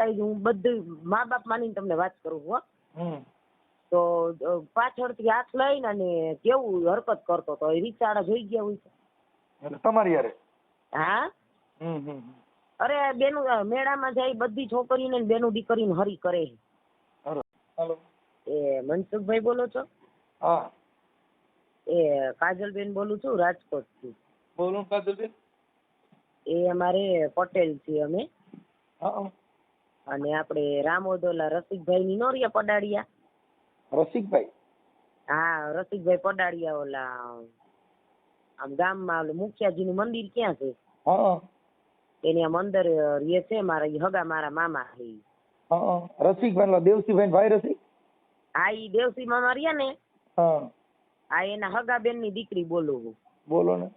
બતાવી હું બધું મા બાપ માનીને તમને વાત કરું હો. તો પાછળથી હાથ લઈને અને કેવું હરકત કરતો હતો, રીચાડા જોઈ ગયા હોય છે. એટલે તમારી યારે? હા. અરે બેનું મેળામાં જાય બધી છોકરીને બેનું દીકરીને હરી કરે. હેલો, એ મનસુખભાઈ બોલો છો? હા. એ કાજલબેન બોલું છું, રાજકોટ થી. બોલો કાજલબેન. એ અમારે પટેલ છીએ અમે. હા. અને આપણે રામોદોલા રસિકભાઈ ની નોરિયા પડાડિયા. રસિકભાઈ? હા, રસિકભાઈ પડાડિયા. ઓલા આમ ગામમાં ઓલું મુખિયાજી નું મંદિર ક્યાં છે? હા. એની આમ અંદર રહે છે મારા હગા, મારા મામા. રસિકભાઈ દેવસીભાઈ ભાઈ રસિક? હા, ઈ દેવસી મામા રહ્યા ને. હા. આ એના હગા બેન ની દીકરી બોલું હું. બોલો ને.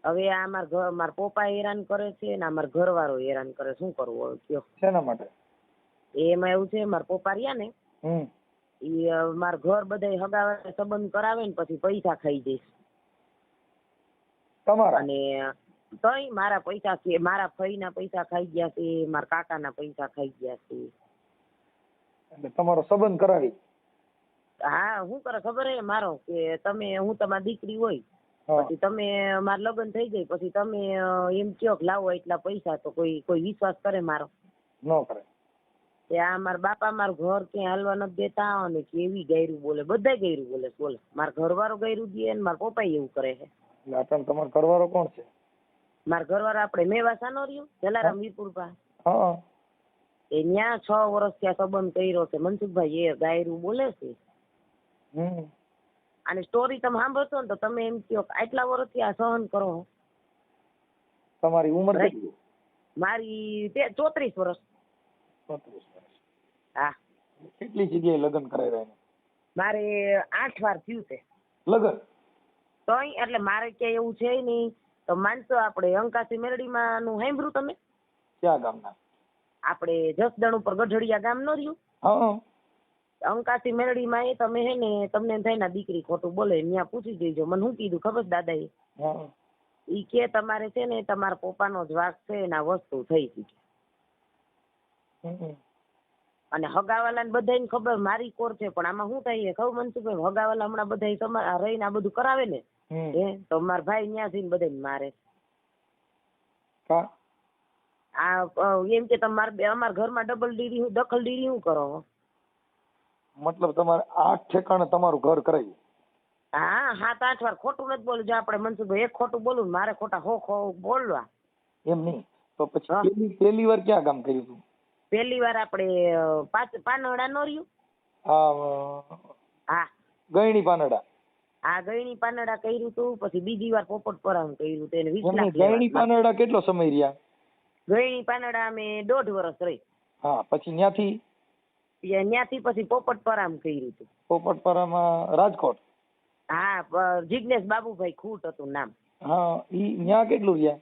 હવે આ મારા પપ્પા હેરાન કરે છે ને અમારા ઘરવાળો હેરાન કરે. શું કરવું હવે કયો? શેના માટે? એમાં એવું છે, મારા પપ્પા રહ્યા ને ઈ મારા ઘર બધા હગા સંબંધ કરાવે ને પછી પૈસા ખાઈ જઈશ તમારા. અને તઈ મારા પૈસા છે, મારા ફઈ ના પૈસા ખાઈ ગયા છે, મારા કાકા ના પૈસા ખાઈ ગયા છે. એટલે તમારો સંબંધ કરાવી? હા, શું કરે ખબર હે મારો કે તમે હું તમારી દીકરી હોય પછી તમે મારા લગ્ન થઈ જાય પછી તમે એમ કયો કે લાવો એટલા પૈસા, તો કોઈ વિશ્વાસ કરે મારો? ન કરે. આ મારા બાપા મારું ઘર ક્યાંય હાલવા નથી દેતા અને કેવી ગયરું બોલે, બધા ગયરું બોલે. મારા ઘરવાળો ગયરું દે ને મારા પપ્પા એવું કરે છે. એટલે આપણે તમારો ઘરવાળો કોણ છે? મારા ઘરવાળા આપણે મેવાસા નો રહ્યું જલારામ વીરપુર પાસે. હા. એ ન્યા 6 વર્ષ ત્યાં સંબંધ કર્યો છે. મનસુખભાઈ એ ગાયરું બોલે છે. અને સ્ટોરી તમે સાંભળશો ને તો તમે એમ કહો કે આટલા વર્ષથી આ સહન કરો. તમારી ઉંમર કેટલી? મારી 34 વર્ષ. 34 વર્ષ. હા. કેટલી જગ્યાએ લગ્ન કરાવી રહ્યા? મારે 8 વાર થયું છે લગ્ન. તો એટલે મારે ક્યાંય એવું છે નહીં. તો માનશો આપણે અંકાસી મેરડીમાં નું સાંભળ્યું તમે? ક્યાં ગામના? આપણે જસદણ ઉપર ગઢડિયા ગામ નો રહ્યું. હા. અંકાસી મેરડીમાં એ તમે હે ને તમને એમ થાય ને દીકરી ખોટું બોલે, ત્યાં પૂછી દેજો. મને શું કીધું ખબર દાદા ઈ કે તમારે છે ને તમારા પપ્પાનો જ વાક છે ને આ વસ્તુ થઈ ગઈ. અને હગાવાલા ને બધાને ખબર મારી કોર છે, પણ આમાં શું થાય ખબર મનસુખભાઈ, હગાવાલા હમણાં બધા રહીને આ બધું કરાવે ને તો મારા ભાઈ ત્યાં જઈને બધાને મારે. આ એમ કે તમારે અમારા ઘરમાં દખલ દીરી શું કરો? મતલબ તમારે 8 ઠેકાણે તમારું ઘર કરાયું? હા, 7-8 વાર. ખોટું નથી બોલું. જો આપણે મનસુખભાઈ એક ખોટું બોલું મારે ખોટા હો બોલવા. એમ નહીં તો પછી પહેલી વાર ક્યાં ગામ કર્યું હતું? પહેલી વાર આપણે પાનડા નો રહ્યું. હા, ગયણી પાનડા. હા, ગયણી પાનડા કર્યું હતું. પછી બીજી વાર પોપટપરામ કર્યું હતું. એને 20 લાખ. ગયણી પાનડા કેટલો સમય રહ્યા? ગયણી પાનડા અમે 1.5 વર્ષ રહી. હા, પછી ત્યાંથી પછી પોપટપરામ કર્યું હતું. પોપટપરામાં રાજકોટ? હા, જિગ્નેશ બાબુભાઈ ખૂટ હતું નામ. હા, ત્યાં કેટલું રહ્યા?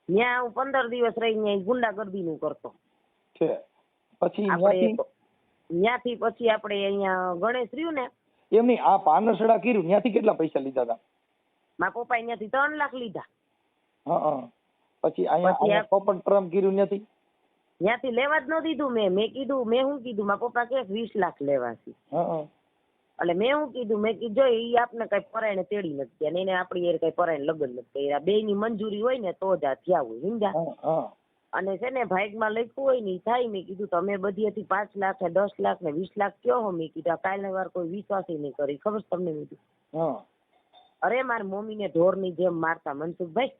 ત્યાં હું 15 દિવસ રહી. ત્યાં ગુંડાગર્દી નું કરતો છે. પછી ત્યાંથી પછી આપણે અહીંયા ગણેશ રહ્યું ને એમની આ પાનસડા કર્યું ત્યાંથી કેટલા પૈસા લીધા હતા? મારા પપ્પા ત્યાંથી 3 લાખ લીધા. હા. પછી અહીંયા પોપટપરામ કર્યું ત્યાંથી લેવા જ ન દીધું. મેં કીધું, મેં શું કીધું, મારા પપ્પા કે 20 લાખ લેવા છે. એટલે મેં શું કીધું, મેં કીધું જો ઈ આપને કઈ પરાયણે તેડી નથી ગયા, એને આપણી યાર કઈ પરાયણે લગ્ન નથી કર્યા. 2 ની મંજૂરી હોય ને તો જ આ થયા હોય, સમજ્યા? અને છે ને ભાગમાં લખ્યું હોય ને થાય. મેં કીધું તમે બધીથી 5 લાખ ને 10 લાખ ને 20 લાખ કયો હો? મેં કીધું કાલે વાર કોઈ વિશ્વાસ નહીં કરી. ખબર તમને? મેં કીધું અરે મારી મમ્મી ને ઢોર ની જેમ મારતા મનસુખભાઈ.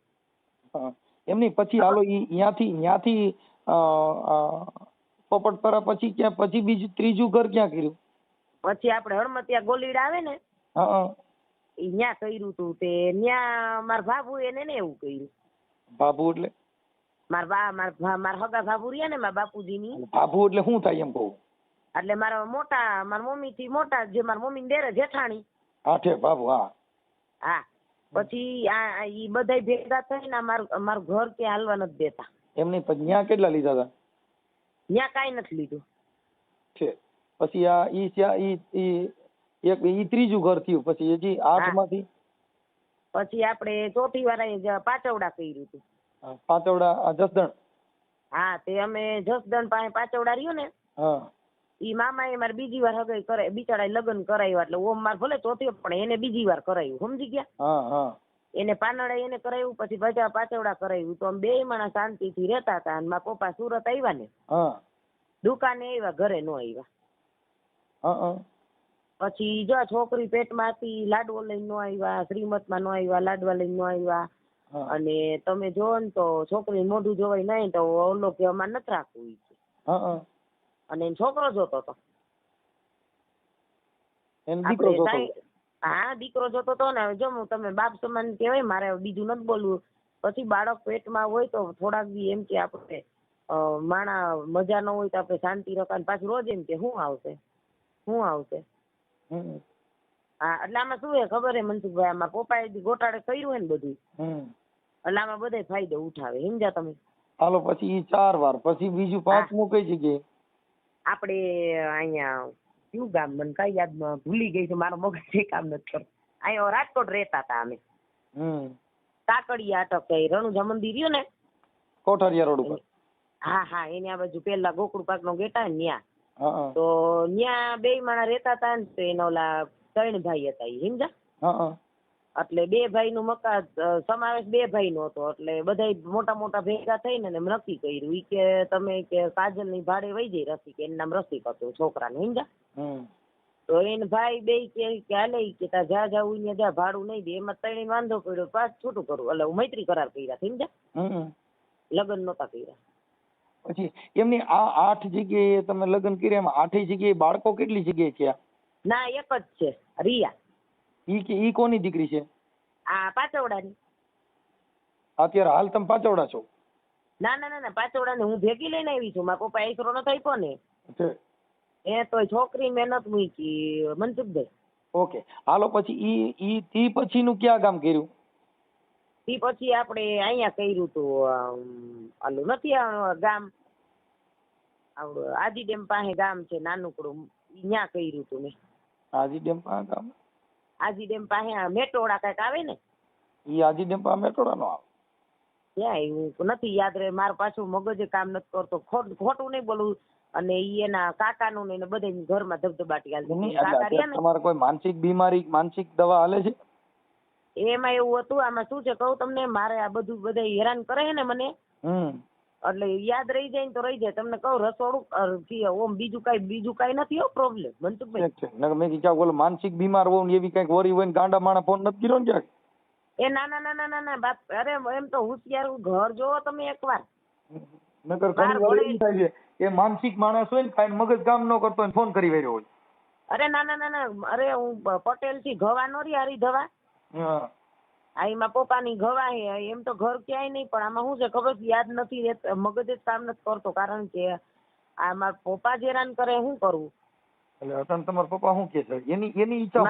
એમની પછી હાલો ત્યાંથી પોપટપરા પછી ક્યાં? પછી બીજું ત્રીજું ઘર ક્યાં કર્યું? પછી આપણે હળમતિયા ગોલીડા આવે ને ત્યાં કર્યું તું. તે ત્યાં મારા બાબુ એને ને એવું કર્યું. બાબુ એટલે? મારા હગા બાબુ રહ્યા ને મારા બાપુજી ની. બાબુ એટલે શું થાય એમ કહું? એટલે મારા મમ્મી થી મોટા, જે મારા મમ્મી ડેરે જેઠાણી. હા, બાબુ. હા. પછી ઈ બધા ભેગા થઈને અમારું ઘર ક્યાં હાલવા નથી દેતા. એમની પછી ત્યાં કેટલા લીધા હતા? ત્યાં કાંઈ નથી લીધું. છે. પછી ઈ ત્રીજું ઘર થયું. પછી હજી 8 માંથી પછી આપણે ચોથી વાર પાચવડા કર્યું હતું. પાચવડા જસદણ? હા તે અમે જસદણ પાસે પાચોડા રહ્યો ને હા ઈ મામાએ મારે બીજી વાર હગાઈ કરાય બિચારાએ લગ્ન કરાવ્યા એટલે ઓમ માર ભલે ચોથી પણ એને બીજી વાર કરાવ્યું સમજી ગયા. હા હા એને પાનડા એને કરાવ્યું પછી પાછા પાચોડા કરાવ્યું તો અમે બે માણસ શાંતિથી રહેતા હતા અને મારા પપ્પા સુરત આવ્યા ને હા દુકાને આવ્યા ઘરે નો આવ્યા. હા પછી જો છોકરી પેટમાં હતી લાડવો લઈને નો આવ્યા શ્રીમતમાં નો આવ્યા લાડવા લઈને નો આવ્યા અને તમે જોવો ને તો છોકરી મોઢું જોવાય નહીં તો ઓલો કે અમારે નથી રાખવું ઈ કે. અને એનો છોકરો જોતો હતો. હા દીકરો જોતો હતો ને હવે જો તમે બાપ સમાન કહેવાય મારે બીજું નથી બોલવું. પછી બાળક પેટમાં હોય તો થોડાક દી એમ કે આપણે માણા મજા ન હોય તો આપણે શાંતિ રખાય પાછું રોજ એમ કે શું આવશે. હા એટલે આમાં શું હે ખબર હે મનસુખભાઈ આમાં પપ્પાએ ગોટાળે કર્યું હોય ને બધું એટલે આમાં બધે ફાયદો ઉઠાવે સમજ્યા તમે. હાલો પછી 4 વાર પછી બીજું 5મું કઈ જગ્યાએ આપણે અહીંયા કયું ગામ મને કઈ યાદ ભૂલી ગઈ છે મારો મગજ કામ નથી કરતો. અહીંયા રાજકોટ રહેતા હતા અમે કાકડિયા અટક રણુજા મંદિર રહ્યું ને કોઠારિયા રોડ ઉપર. હા એની આ બાજુ પેલા ગોકુળ પાક નો ગેટા ને ન્યા તો ન્યા બે માણા રહેતા હતા ને તો એના ઓલા 3 ભાઈ હતા એ સમજા. એટલે 2 ભાઈ નું મકાન સમાવેશ 2 ભાઈ નો હતો એટલે બધા મોટા ભેગા થઈને નક્કી કર્યું ઈ કે તમે કે કાજલ ની ભાડે વહી જઈ રસિક એનું નામ રસિક હતું છોકરાને સમજા. તો એને ભાઈ બે કે હાલે કે તા જા જાવું ને જા ભાડું નહીં દે એમાં 3 વાંધો પડ્યો પાછ છૂટું કરું એટલે મૈત્રી કરાર કર્યા સમજા. લગ્ન નતા કર્યા. પછી એમની આ 8 જગ્યાએ તમે લગ્ન કર્યા એમાં 8 જગ્યાએ બાળકો કેટલી જગ્યાએ થયા? ના એક જ છે રિયા. ઈ કોની દીકરી છે? આ પાચોડાની. અત્યારે હાલ તમે પાચોડા છો? ના પાચોડાની હું ભેગી લઈને આવી છું. મારા પપ્પા એકરો ન થયો ને એ તો છોકરી મહેનત મૂકી મનસુખભાઈ. ઓકે હાલો પછી ઈ પછીનું ક્યાં ગામ કર્યું? ઈ પછી આપણે અહીંયા કર્યું તું આલું નથી ગામ આવડું આજી ડેમ પાસે ગામ છે નાનકડું ત્યાં કર્યું તું મેં. આજી ડેમ પાસે ગામ? આજી ડેમ પાસે મેટોડા કઈક આવે ને ઈ આજી ડેમ પાસે મેટોડા નો આવે ત્યાં હું નથી યાદ રહે મારું પાછું મગજ કામ નથી કરતો ખોટું નહીં બોલવું. અને ઈ એના કાકાનું ને બધા ઘરમાં ધબધબાટી હાલતી. તમારે કોઈ માનસિક બીમારી માનસિક દવા હાલે છે? એમાં એવું હતું આમાં શું છે કહું તમને મારે આ બધું બધા હેરાન કરે છે ને મને એટલે યાદ રહી જાય ને તો રહી જાય. તમને કહું રસોડું ઓમ બીજું કઈ નથી હો પ્રોબ્લેમ મનસુખભાઈ. મેં કીધું બોલો માનસિક બીમાર હોય ને એવી કઈક વરી હોય ને ગાંડા માણા ફોન નથી કર્યો ને ક્યાંક? એ ના બાપ અરે એમ તો હોશિયાર ઘર જોવો તમે એકવાર. નકર ઘણી થાય છે એ માનસિક માણસ હોય ને કાઈ મગજ કામ ન કરતો હોય ફોન કરી વર્યો હોય. અરે ના અરે હું પટેલ થી ગવા નો રી હારી ધવા. હા એમાં પપ્પાની ગવા હે એમ તો ઘર ક્યાંય નહીં પણ આમાં શું છે ખબર યાદ નથી રહેતું મગજ જ કામ નથી કરતો કારણ કે આ મારા પપ્પા જ હેરાન કરે શું કરવું. એટલે અતન તમારા પપ્પા શું કે છે એની ઈચ્છા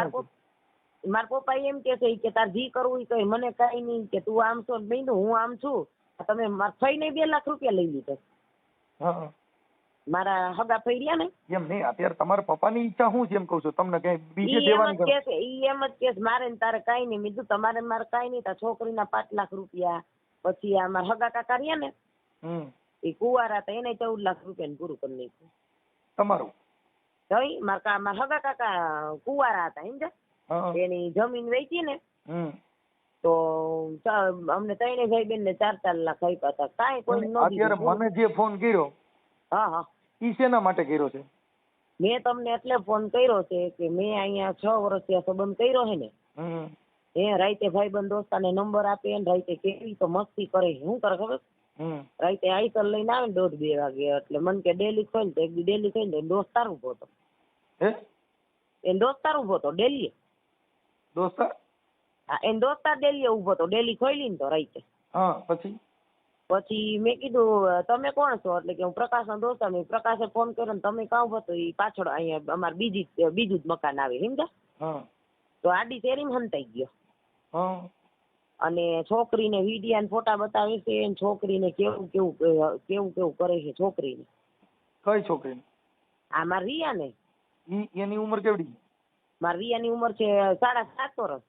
મારા પપ્પા એમ કે છે કે તાર જી કરવું ઈ કઈ મને કઈ નહીં કે તું આમ છો બેન હું આમ છું તમે મારા ફઈ ને 2 લાખ રૂપિયા લઈ લીધા. મારા હગા ફઈ રહ્યા ને એમ નહીં અત્યારે તમારા પપ્પાની ઈચ્છા શું છે એમ કહું છું તમને કઈ બીજે દેવાની કે છે ઈ એમ જ કે મારે ને તારે કઈ નહીં મીધું તમારે મારે કઈ નહીં તાર છોકરીના 5 લાખ રૂપિયા પછી આ મારા હગા કાકા રહ્યા ને એ કુંવારા હતા એને 14 લાખ રૂપિયા પૂરું કરી નાખ્યું. તમારું કઈ મારા હગા કાકા કુંવારા હતા સમજ્યા એની જમીન વેચી ને તો અમને 3 ભાઈ બેન ને 4 લાખ આપ્યા હતા કાંઈ કોઈ ન અત્યારે મને જે ફોન કર્યો હા ઈ શેના માટે કર્યો છે? મેં તમને એટલે ફોન કર્યો છે કે મેં અહીંયા 6 વર્ષથી આ સંબંધ કર્યો છે ને એ રાતે ભાઈબંધ દોસ્તાને નંબર આપે ને રાતે કેવી તો મસ્તી કરે શું કરે ખબર રાતે આઈસર લઈને આવે ને 1:30-2 વાગે એટલે મને કે ડેલી ખોઈ ને એક દી ડેલી ખોઈ ને દોસ્તાર ઉભો હતો એને દોસ્તાર ઉભો હતો ડેલી દોસ્તાર હા એને દોસ્તાર ડેલી ઉભો હતો ડેલી ખોઈ ને તો રાતે પછી મેં કીધું તમે કોણ છો એટલે કે હું પ્રકાશનો દોસ્ત મેં પ્રકાશે ફોન કર્યો ને તમે કાં ઉભો તો એ પાછળ અહીંયા અમારે બીજું જ મકાન આવે સમજા તો આડી શેરીમાં હંતાઈ ગયો અને છોકરીને વિડિયા ફોટા બતાવે છે અને છોકરીને કેવું કરે છે છોકરીને. કઈ છોકરીને? આ મારી રિયા ને. એની ઉંમર કેવડી? મારી રિયાની ઉંમર છે 7.5 વર્ષ.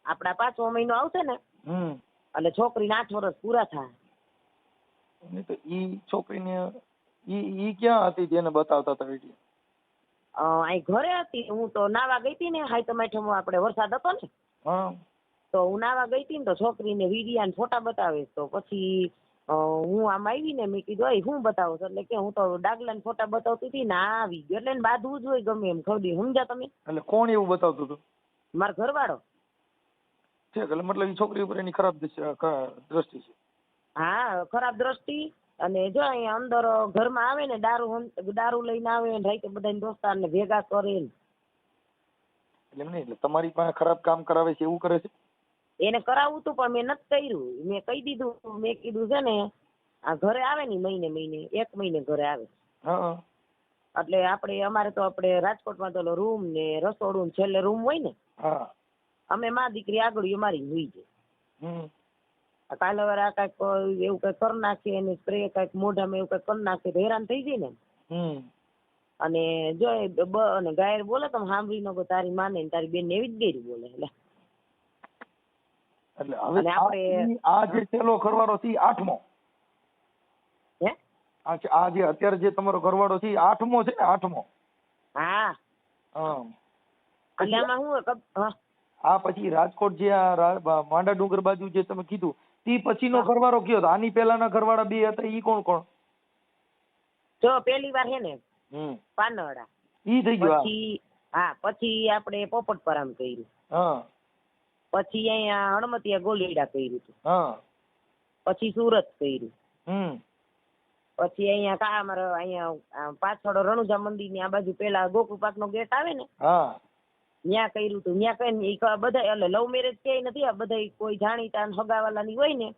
આપડા 5મો મહિનો આવશે ને એટલે છોકરીને 8 વર્ષ પૂરા થાય. નહીં તો ઈ છોકરીને ઈ ક્યાં હતી જેને બતાવતા હતા વિડીયો? અહીં ઘરે હતી. હું તો નાવા ગઈ હતી ને હાઈ ટમાઠમાં આપણે વરસાદ હતો ને હા તો હું નાવા ગઈ હતી ને તો છોકરીને વિડિયા ને ફોટા બતાવે તો પછી હું આમ આવી ને મેં કીધું અય શું બતાવો છો? એટલે કે હું તો ડાગલા ને ફોટા બતાવતી હતી ને આ આવી ગયો એટલે એને બાંધવું જ હોય ગમે એમ ખવડી. સમજ્યા તમે? એટલે કોણ એવું બતાવતું હતું? મારો ઘરવાળો છે. એટલે મતલબ ઈ છોકરી ઉપર એની ખરાબ દ્રષ્ટિ છે. હા ખરાબ દ્રષ્ટિ. અને જો અહીંયા અંદર ઘરમાં આવે ને દારૂ લઈને આવે ને રાતે બધા દોસ્તાર ને ભેગા કરે ને. એટલે નહીં એટલે તમારી પાસે ખરાબ કામ કરાવે છે એવું કરે છે? એને કરાવવું હતું પણ મેં નથી કર્યું. મેં કહી દીધું. મેં કીધું છે ને આ ઘરે આવે ને મહિને 1 મહિને ઘરે આવે. હા એટલે અમારે તો આપણે રાજકોટમાં તો રૂમ ને રસોડું છેલ્લે રૂમ હોય ને. હા અમે માં દીકરી આગળ મારી હુઈ જાય. કાલે વાર કઈક એવું કઈ કરી નાખે ને સ્પ્રે કઈક મોઢામાં એવું કઈ કરી નાખે તો હેરાન થઈ જાય ને. અને જો અને ગાયર બોલે તો સાંભળી નો તારી માને ને તારી બેન એવી જ ગેરી બોલે. એટલે હવે આપણે આ જે પેલો ઘરવાળો છે 8મો. હે આ જે અત્યારે જે તમારો ઘરવાળો છે 8મો છે ને? 8મો. હા એટલે આમાં શું આ પછી રાજકોટ જે માંડા ડુંગર બાજુ જે તમે કીધું તી પછીનો ઘરવાળો કયો હતો? આની પહેલાના ઘરવાળા 2 હતા ઈ કોણ કોણ? જો પેલી વાર હે ને પાનડા ઈ થઈ ગયો. પછી પછી આપણે પોપટપરામ કર્યું. પછી અહીંયા હણમતિયા ગોલીડા કર્યું હતું. પછી સુરત કર્યું. પછી અહીંયા અમારે અહીંયા પાછળ રણુજા મંદિર ની આ બાજુ પેલા ગોકુપાક નો ગેટ આવે ને ત્યાં કર્યું હતું. ત્યાં કઈ બધા એટલે લવ મેરેજ ક્યાંય નથી. આ બધા કોઈ જાણીતા હગાવાલા ની હોય ને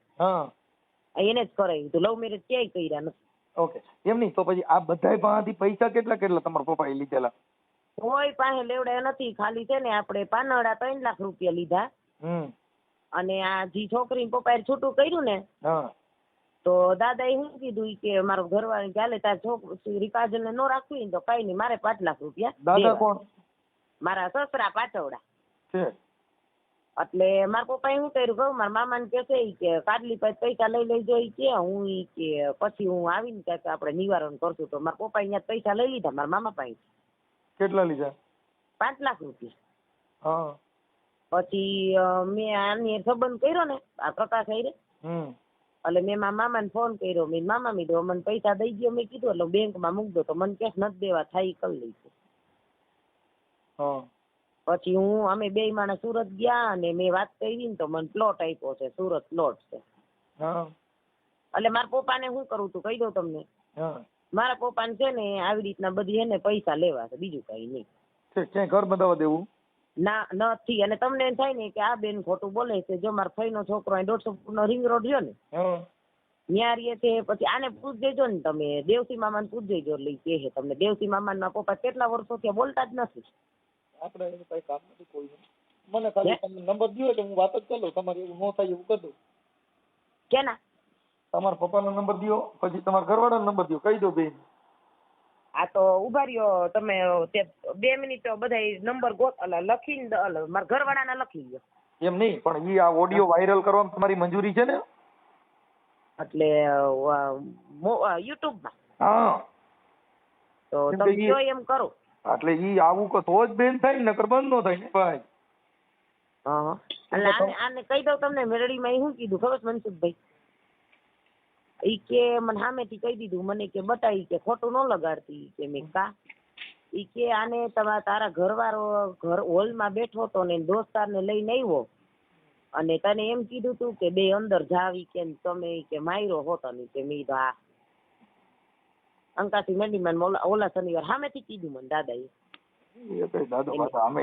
એને જ કરાવ્યું હતું. લવ મેરેજ ક્યાંય કર્યા નથી. ઓકે એમ નહીં તો પછી આ બધા પાસેથી પૈસા કેટલા તમારા પપ્પાએ લીધેલા? કોઈ પાસે લેવડાયા નથી. ખાલી છે ને આપણે પાનડા 3 લાખ રૂપિયા લીધા. અને આ જે છોકરી પપ્પાએ છૂટું કર્યું ને તો દાદા એ શું કીધું કે મારો ઘરવાળી ચાલે તાર છોકરી કાજલ ને નો રાખવી તો કઈ નહીં મારે 5 લાખ રૂપિયા. દાદા કોણ? મારા સસરા પાટવડા છે. એટલે મારા પપ્પાએ શું કર્યું કહું મારા મામા ને કે કાડલી પાસે પૈસા લઈ લેજો કે હું કે પછી હું આવીને ક્યાંક આપણે નિવારણ કરશું. તો મારા પપ્પાએ અહીંયા પૈસા લઈ લીધા મારા મામા પાસે. કેટલા લીધા? 5 લાખ રૂપિયા. પછી મેં આની સંબંધ કર્યો ને આ પ્રકાશ આયરે એટલે મેં મારા મામાને ફોન કર્યો. મેં મામા મીધો મને પૈસા દઈ ગયો. મેં કીધું એટલે બેંકમાં મૂક દો. તો મને કેશ નથી દેવા થાય કરી લઈશું. પછી અમે 2 માણસ સુરત ગયા અને મેં વાત કરી ને તો મને પ્લોટ આપ્યો છે. સુરત પ્લોટ છે. એટલે મારા પપ્પાને શું કરવું તું કહી દઉં તમને. મારા પપ્પાને છે ને આવી રીતના બધી એને પૈસા લેવા છે બીજું કઈ નહીં. ક્યાંય ઘર બંધાવા દેવું ના નથી. અને તમને એમ થાય ને કે આ બેન ખોટું બોલે છે. જો મારા ફઈનો છોકરો 150 ફૂટનો રિંગ રોડ રહ્યો ને ત્યાં રહીએ છે. પછી આને પૂછ દેજો ને તમે દેવસી મામાને પૂછ દેજો એટલે કે તમને દેવસી મામાના પપ્પા કેટલા વર્ષોથી બોલતા જ નથી. આપણે કઈ કામ નથી કોઈ. મને ખાલી તમે નંબર દયો એટલે હું વાત જ કરી લઉં. તમારે એવું ન થાય એવું કરી દઉં. કેના? તમારા પપ્પાનો નંબર દયો પછી તમારા ઘરવાળાનો નંબર દયો કહી દો બેન. આ તો ઉભા રહ્યો તમે 2 મિનિટ બધા નંબર લખીને મારા ઘરવાળાના લખી લો. એમ નહીં પણ ઈ આ ઓડિયો વાયરલ કરવામાં તમારી મંજૂરી છે ને? એટલે યુટ્યુબ માં તો તમે જો એમ કરો એટલે ઈ આવું કો તો જ બેન થાય નકર બંધ નો થાય ને ભાઈ. એટલે આને કહી દઉં તમને મેરડીમાં શું કીધું ખબર છે મનસુખભાઈ? ઈ કે મને સામેથી કહી દીધું. મને કે બતાવી કે ખોટું ન લગાડતી. કે મેં કા ઈ કે આને તારા ઘરવાળો હોલમાં બેઠો હતો ને દોસ્તારને લઈને આવ્યો અને તને એમ કીધું તું કે 2 અંદર જાવી કે તમે કે માયરો હોતો ને કે મેં હા અંકાથી મેડીમાં ઓલા શનિવાર સામેથી કીધું મને દાદાએ.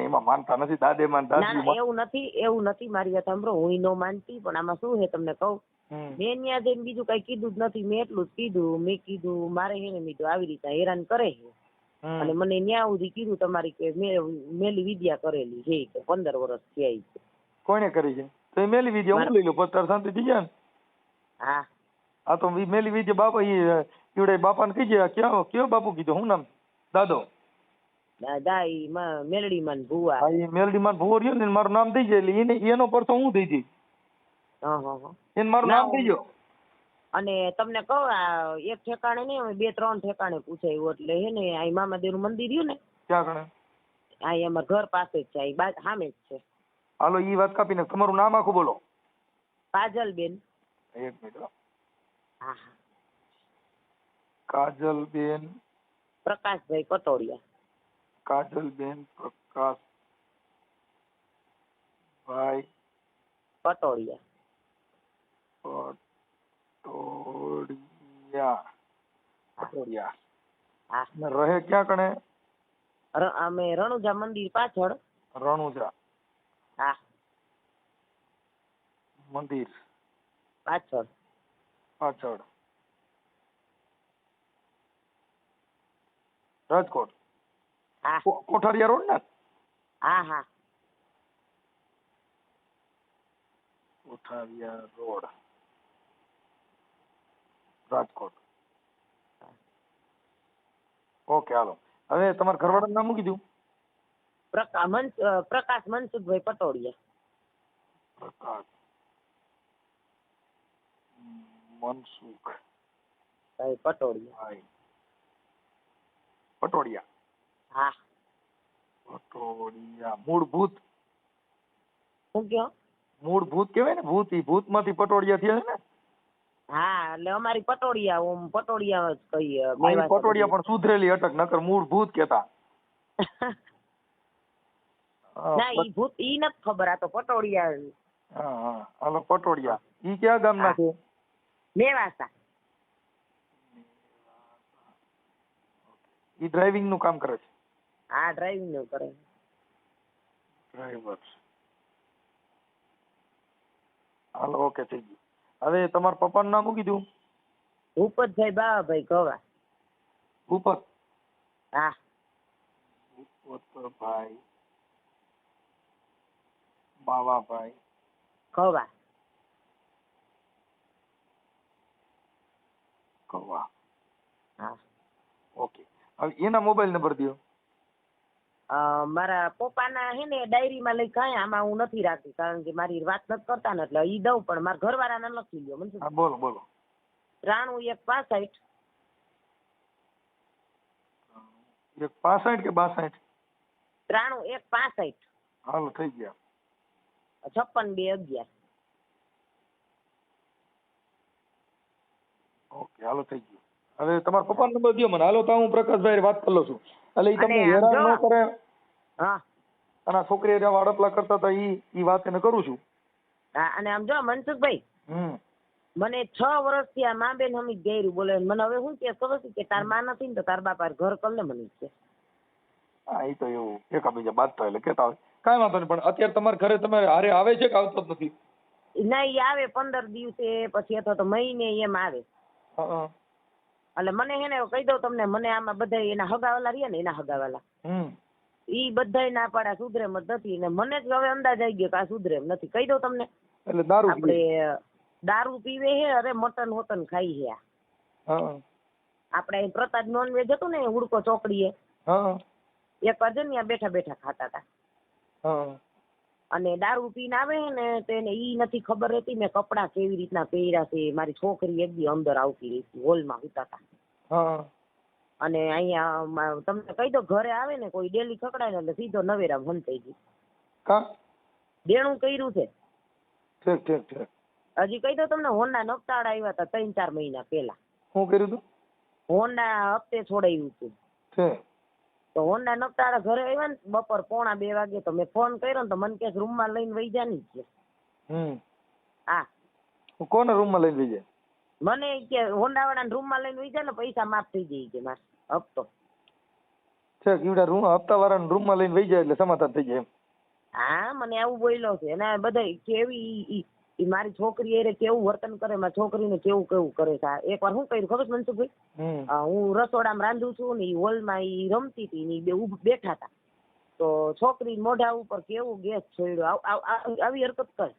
એમાં માનતા નથી દાદેમાં દાદી. એવું નથી મારી વાત સાંભળો. હું ન માનતી પણ આમાં શું છે તમને કહું. મેં ત્યાં જઈને બીજું કઈ કીધું જ નથી. મેં એટલું જ કીધું. મેં કીધું મારે હે ને મીધું આવી રીતના હેરાન કરે છે અને મને ન્યા સુધી કીધું તમારી કે મેલી વિદ્યા કરેલી છે કે 15 વર્ષ થયા છે. કોને કરી છે? તો મેલી વિદ્યા હું લઈ લઉં 50 શાંતિ થઈ જાય ને. હા તો મેલી વિદ્યા બાપા ઈવડે બાપાને કીજે કયો બાપુ કીધું શું નામ? દાદો દાદા ઈ મેલડીમાં ભુવા. હા ઈ મેલડીમાં ભુવો રહ્યો ને મારું નામ દઈ જાય એટલે એનો પરસો હું દઈ દઈ. એને મારું નામ દઈ ગયો. અને તમને કહું આ એક ઠેકાણે નહીં, અમે 2-3 ઠેકાણે પૂછાયું એટલે હે ને આ મામાદેવનું મંદિર રહ્યું ને ક્યાં કણે? આ અમારા ઘર પાસે જ છે, આ સામે જ છે. હાલો ઈ વાત કાપીને તમારું નામ આખું બોલો. કાજલબેન. એક મિનિટ. હા. કાજલબેન પ્રકાશભાઈ પટોડિયા. કાજલબેન પ્રકાશભાઈ પટોડિયા. પટોડિયા. હા. રહે ક્યાં કણે? અમે રણુજા મંદિર પાછળ. રણુજા. હા. મંદિર પાછળ. રાજકોટ. હા. કોઠારિયા રોડ ને? હા. કોઠારિયા રોડ, રાજકોટ. ઓકે હાલો. હવે તમારા ઘરવાળાનું નામ શું કીધું? પ્રકાશ મનસુખભાઈ પટોડિયા. પ્રકાશ મનસુખ ભાઈ પટોડિયા. પટોડિયા. હા. પટોડિયા. મૂળભૂત શું કયો? મૂળભૂત કહેવાય ને, ભૂત. ઈ ભૂત માંથી પટોડિયા થયા ને? હા, એટલે અમારી પટોડિયા, ઓમ પટોડિયા જ કહીએ. પટોડિયા પણ સુધરેલી અટક, નકર મૂળભૂત કેતા. ના, ઈ ભૂત ઈ નથી ખબર, આ તો પટોડિયા. હા, હાલો પટોડિયા. ઈ કયા ગામના છે? મેવાસા. ઈ ડ્રાઇવિંગ નું કામ કરે છે? હા, ડ્રાઇવિંગ નું કરે. ડ્રાઈવર. હાલો ઓકે થઈ ગયું. હવે તમારા પપ્પાનું નામ શું કીધું? ભૂપતભાઈ બાવાભાઈ ગવા. ભૂપત. હા. ભૂપતભાઈ બાવાભાઈ ગવા. ગવા. હા. ઓકે. હવે એના મોબાઈલ નંબર દો. મારા પપ્પાના હે ને ડાયરીમાં લઈ કાંઈ આમાં હું નથી રાખતી, કારણ કે મારી વાત નથી કરતા ને એટલે ઈ દઉં, પણ મારા ઘરવાળાને લખી લ્યો. મને બોલો બોલો. 93-165. 165 કે 62? 93-165. હાલો થઈ ગયા. 56-211. ઓકે હાલો થઈ ગયું. હવે તમારા પપ્પાનો નંબર દો મને. હાલો તો હું પ્રકાશભાઈ વાત કરી લઉં છું. એટલે ઈ તમને હેરાન ન કરે. હા. અને છોકરી જેવા અડપલા કરતા હતા ઈ વાત એને કરું છું. હા, અને આમ જો મનસુખભાઈ, મને 6 વર્ષથી આ મા બેન હમી ગેરું બોલે. મને હવે શું કે ખબર છે કે તાર માં નથી ને તો તાર બાપા ઘર કર લે મને કે. હા, ઈ તો એવું એકાબીજા બાદ તો એટલે કેતા હોય. કાંઈ વાંધો નહીં, પણ અત્યારે તમારા ઘરે તમારે હારે આવે છે કે આવતો જ નથી? ના, ઈ આવે 15 દિવસે પછી અથવા તો મહિને એમ આવે. એટલે મને હે ને કહી દઉં તમને, મને આમાં બધા એના હગાવાલા રહ્યા ને, એના હગાવાલા ઈ બધા ના પાડા સુધરે એમ જ નથી, ને મને જ હવે અંદાજ આવી ગયો કે આ સુધરે એમ નથી. કહી દઉં તમને, એટલે દારૂ આપણે દારૂ પીવે હે, અરે મટન હોતન ખાઈ હે. આપણે પ્રતાપ નોનવેજ હતું ને હુડકો ચોકડીએ, એક વાર જન્યા બેઠા બેઠા ખાતા હતા, અને દારૂ પીને આવે ને તો એને ઈ નથી ખબર રહેતી મેં કપડા કેવી રીતના પહેર્યા છે. મારી છોકરી એક દી અંદર આવતી રહી હતી, હોલમાં હુતા હતા. અને અહીંયા તમને કહી દો, ઘરે આવે ને કોઈ ડેલી ખકડાય ને એટલે સીધો નવેરામ હંતાઈ ગઈ. દેણું કર્યું છે. હજી કહી દો તમને, હોન્ડા નકતાડા આવ્યા હતા 3-4 મહિના પહેલા. શું કર્યું હતું? હોન્ડા હપ્તે છોડાયું હતું. તો હોન્ડા નકતાડા ઘરે આવ્યા ને બપોર 1:45 વાગે, તો મેં ફોન કર્યો ને તો મને કે રૂમમાં લઈને વહી જા ની કે. હા. કોને રૂમમાં લઈને વહી જાય? મને કે હોન્ડા વાળાને રૂમમાં લઈને વહી જાય ને પૈસા માફ થઈ જાય કે મારે હપ્તો. હપ્તા વાળાને રૂમમાં લઈને વહી જાય એટલે સમાધાન થઈ જાય. હા, મને આવું બોલ્યો છે. અને બધા કેવી મારી છોકરી એ કેવું વર્તન કરે, મારી છોકરીને કેવું કરે છે. એકવાર શું કર્યું ખબર છે મનસુખભાઈ? હું રસોડામાં રાંધું છું ને હોલમાં ઈ રમતી હતી ને બે બેઠા હતા, તો છોકરી મોઢા ઉપર કેવું ગેસ છોડ્યો, આવી હરકત કરે.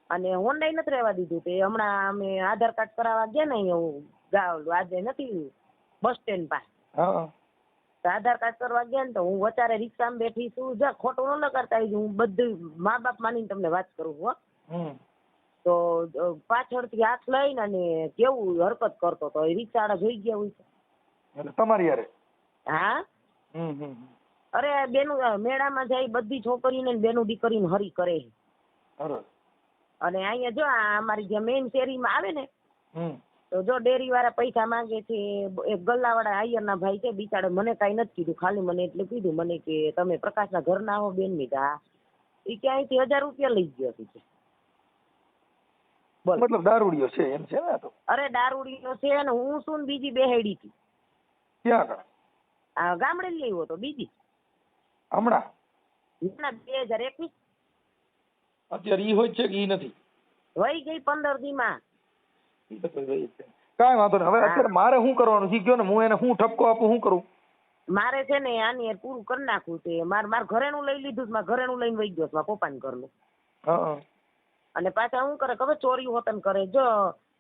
અને હોન્ડાઈ નથી રહેવા દીધું. તે હમણાં અમે આધાર કાર્ડ કરાવવા ગયા ને અહીંયા આજે નથી બસ સ્ટેન્ડ પાસે, આધાર કાર્ડ કરવા ગયા ને તો હું વચારે રિક્ષામાં બેઠી છું. ખોટું ન લગાડતા, હું બધું મા બાપ માનીને તમને વાત કરું છું. તો પાછળથી હાથ લઈને અને કેવું હરકત કરતો હતો, એ રિક્ષાવાળા જોઈ ગયા હોય છે. એટલે તમારી યારે? હા. અરે બેનું મેળામાં જાય બધી છોકરીને બેનું દીકરીને હરી કરે છે. અને અહીંયા જો અમારી જે મેઇન શેરીમાં આવે ને તો જો ડેરી વાળા પૈસા માંગે છે. એક ગલ્લાવાળા આયરના ભાઈ છે, બિચારે મને કઈ નથી કીધું, ખાલી મને એટલું કીધું મને કે તમે પ્રકાશના ઘરના આવો બેન મીઠા. એ ક્યાંયથી 1000 રૂપિયા લઈ ગયો છે. મતલબ દારૂડિયો છે એમ છે ને? તો અરે દારૂડિયો છે ને હું શું બીજી બેહેડી હતી. ક્યાં આગળ? આ ગામડે લઈ આવ્યો તો બીજી. હમણાં? ના 2021. અત્યારે ઈ હોય છે કે ઈ નથી? વહી ગઈ 15 દીમાં. કાંઈ વાંધો નહીં. હવે અત્યારે મારે શું કરવાનું છે કયો ને, હું એને શું ઠપકો આપું, શું કરું? મારે છે ને આની પૂરું કરી નાખવું છે. મારે ઘરેનું લઈ લીધું છે, મારે ઘરેનું લઈને વહી ગયો મારા પપ્પાને ઘરનું. અને પાછા શું કરે ખબર? ચોરી હોતન કરે. જો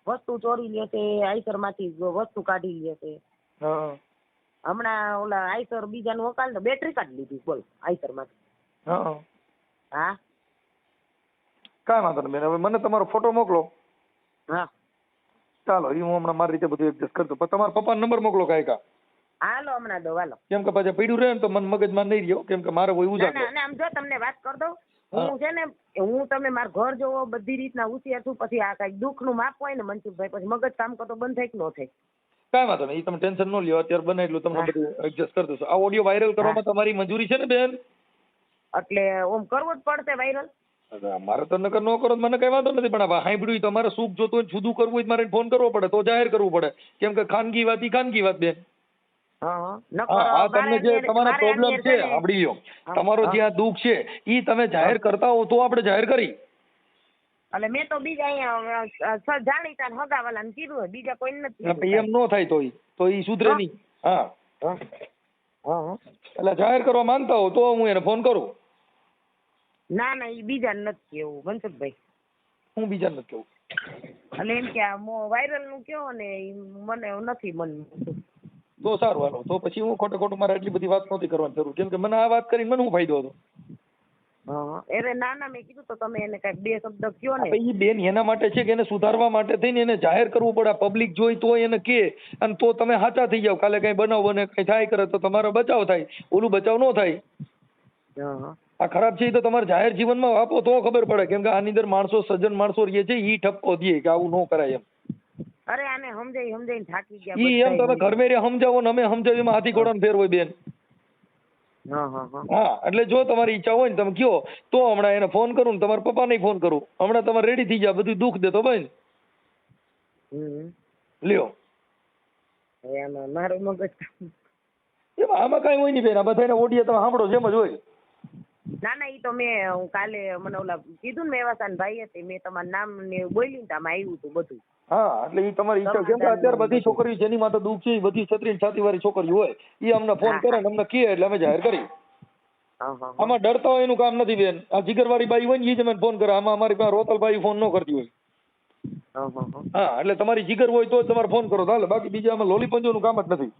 વસ્તુ ચોરી લે છે, આઈસર માંથી વસ્તુ કાઢી લે છે. હમણાં ઓલા આઈસર બીજાનું વકાલ ને બેટરી કાઢી લીધી, બોલ, આઈસર માંથી. હા કાંઈ વાંધો નહીં બેન, હવે મને તમારો ફોટો મોકલો. હા ચાલો, એ હું હમણાં મારી રીતે બધું એડજસ્ટ કરતો. પણ તમારા પપ્પાનો નંબર મોકલો કાંઈ. હાલો હમણાં દો, હાલો. કેમ કે પાછા પડ્યું રહે ને તો મને મગજમાં નહીં રહ્યો, કેમ કે મારે એવું જાય. આમ જો તમને વાત કરી દઉં, હું છે ને તમે મારું ઘર જોવો, બધી રીતના હોશિયાર છું. પછી આ કઈ દુઃખ નું માપ હોય ને મનસુખભાઈ, પછી મગજ કામ કરતો બંધ થાય કે ન થાય. કાંઈ વાંધો નહીં, તમે ટેન્શન ન લ્યો. અત્યારે બને એટલું તમને બધું એડજસ્ટ કરી દઉં. આ ઓડિયો વાયરલ કરવામાં તમારી મંજૂરી છે ને બેન? એટલે ઓમ કરવો જ પડશે વાયરલ. મારે તો નકર ન કરો મને કઈ વાંધો નથી, પણ સાંભળ્યું તમારે સુખ જોતું હોય, જુદું કરવું હોય મારે ફોન કરવો પડે, તો જાહેર કરવું પડે. કેમ કે ખાનગી વાત ઈ ખાનગી વાત બેન. તમને જે તમારો પ્રોબ્લેમ છે સાંભળી લો, તમારો જ્યાં દુઃખ છે ઈ તમે જાહેર કરતા હો તો આપણે જાહેર કરી. એટલે મેં તો બીજા અહીંયા જાણીતા હગાવાલાને કીધું, બીજા કોઈ નથી. એમ ન થાય તો ઈ સુધરે નહીં. એટલે જાહેર કરવા માંગતા હો તો હું એને ફોન કરું. ના ના, ઈ બીજા નથી કેવું મનસુખભાઈ. હું બીજા નથી કેવું એટલે એમ કે વાયરલ નું કેવો ને મને નથી મન. તો સારું, હાલો. તો પછી હું ખોટું મારે એટલી બધી વાત નથી કરવાની જરૂર, કેમ કે મને આ વાત કરીને મને શું ફાયદો હતો? અરે ના ના, મેં કીધું તો તમે એને કઈક 2 શબ્દ કયો ને. ઈ બેન એના માટે છે કે એને સુધારવા માટે થઈને એને જાહેર કરવું પડે. પબ્લિક જોઈ તો એને કે, અને તો તમે સાચા થઈ જાવ. કાલે કઈ બનાવ બને, કઈ થાય કરે તો તમારો બચાવ થાય, ઓલું બચાવ ન થાય. આ ખરાબ છે તો તમારે જાહેર જીવનમાં વાપરો તો ખબર પડે, કેમ કે આની અંદર માણસો, સજ્જન માણસો રહે છે, ઈ ઠપકો દે કે આવું ન કરાય એમ. અરે આને સમજાઈને થાકી ગયા. ઈ એમ તમે ઘર મેરે સમજાવો ને અમે સમજાવીએ, એમાં હાથી ઘોડાનો ફેર હોય બેન. હા, એટલે જો તમારી ઈચ્છા હોય ને તમે કયો તો હમણાં એને ફોન કરું ને તમારા પપ્પાને ફોન કરું. હમણાં તમારે રેડી થઈ જાય, બધું દુઃખ દેતો બેન. લ્યો મારું મગજ એમાં આમાં કઈ હોય નહીં બેન. આ બધાને ઓડિયા તમે સાંભળો જેમ જ હોય. ના ના, ઈ તો મેં કાલે મને ઓલા કીધું ને મેવાસાન ભાઈ હતી, મેં તમારું નામ ને બોલી ને આમાં આવ્યું હતું બધું. હા, એટલે ઈ તમારી ઈચ્છા. કેમ કે અત્યારે બધી છોકરીઓ જેની માથે દુઃખ છે, બધી 36 છાતી વાળી છોકરીઓ હોય, ઈ અમને ફોન કરે ને અમને કહે એટલે અમે જાહેર કરી. આમાં ડરતા હોય એનું કામ નથી બેન. આ જીગરવાળી બાઈ હોય ને ઈ જ મને ફોન કરે. આમાં અમારી પાસે રોતલબાઈ ફોન ન કરતી હોય. હા, એટલે તમારી જીગર હોય તો તમારે ફોન કરો ચાલે, બાકી બીજા આમાં લોલી પંજો નું કામ જ નથી.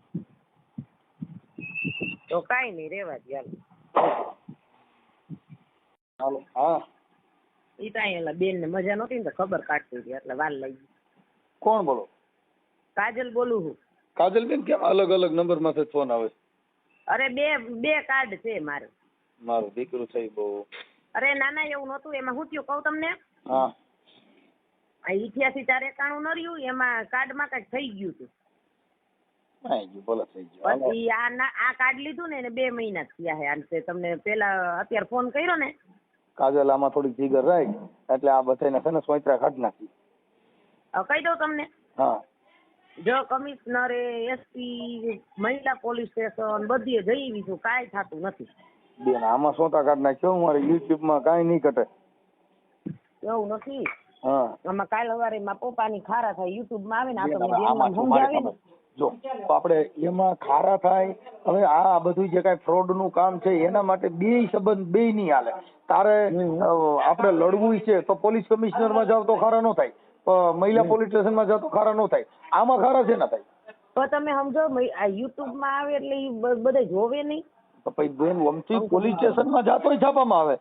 તો કાઈ નહીં, રેવા દે હાલો. હા, ઈ તો અહીંયા બેન ને મજા નહોતી ને તો ખબર કાઢતી હતી એટલે વાર લાગી. કોણ બોલો? કાજલ બોલું છું. કાજલ બેન, કેમ અલગ અલગ નંબર માંથી ફોન આવે? અરે બે કાર્ડ છે મારે. મારું દીકરું થઈ બહુ. અરે નાના એવું નહોતું. એમાં શું થયું કહું તમને? હા, 88 491 ન રહ્યું, એમાં કાર્ડમાં કઈક થઈ ગયું હતું. પછી આ કાર્ડ લીધું ને એને 2 મહિના થયા છે. તમને પેલા અત્યારે ફોન કર્યો ને કાજલ, આમાં થોડીક જીગર રાખ, એટલે આ બધાને છે ને સોયત્રા કાઢી નાખી. કહી દઉં તમને. હા, જો કમિશનરે, એસપી, મહિલા પોલીસ સ્ટેશન બધીએ જઈ છું, કાંઈ થતું નથી બેન. આમાં સોતા કાઢી નાખ્યો. મારે યુટ્યુબ માં કાંઈ નહીં ઘટે એવું નથી. હા, આમાં કાલ સવારે મારા પપ્પાની ખારા થાય યુટ્યુબ માં આવે ને, આ તો બેન સમજાવે ને. જો આપણે એમાં ખારા થાય. હવે આ બધું જે કઈ ફ્રોડ નું કામ છે એના માટે બે સંબંધ બે નહીં હાલે. તારે આપણે લડવું છે તો પોલીસ કમિશનર માં જાવ તો ખારા ન થાય, મહિલા પોલીસ સ્ટેશન માં જાવ તો ખારા ન થાય. આમાં ખારા છે ના થાય. તો તમે સમજો યુટ્યુબ માં આવે એટલે બધા જોવે નહીં. તો પછી બેન અમથી પોલીસ સ્ટેશન માં જાતો છાપામાં આવે.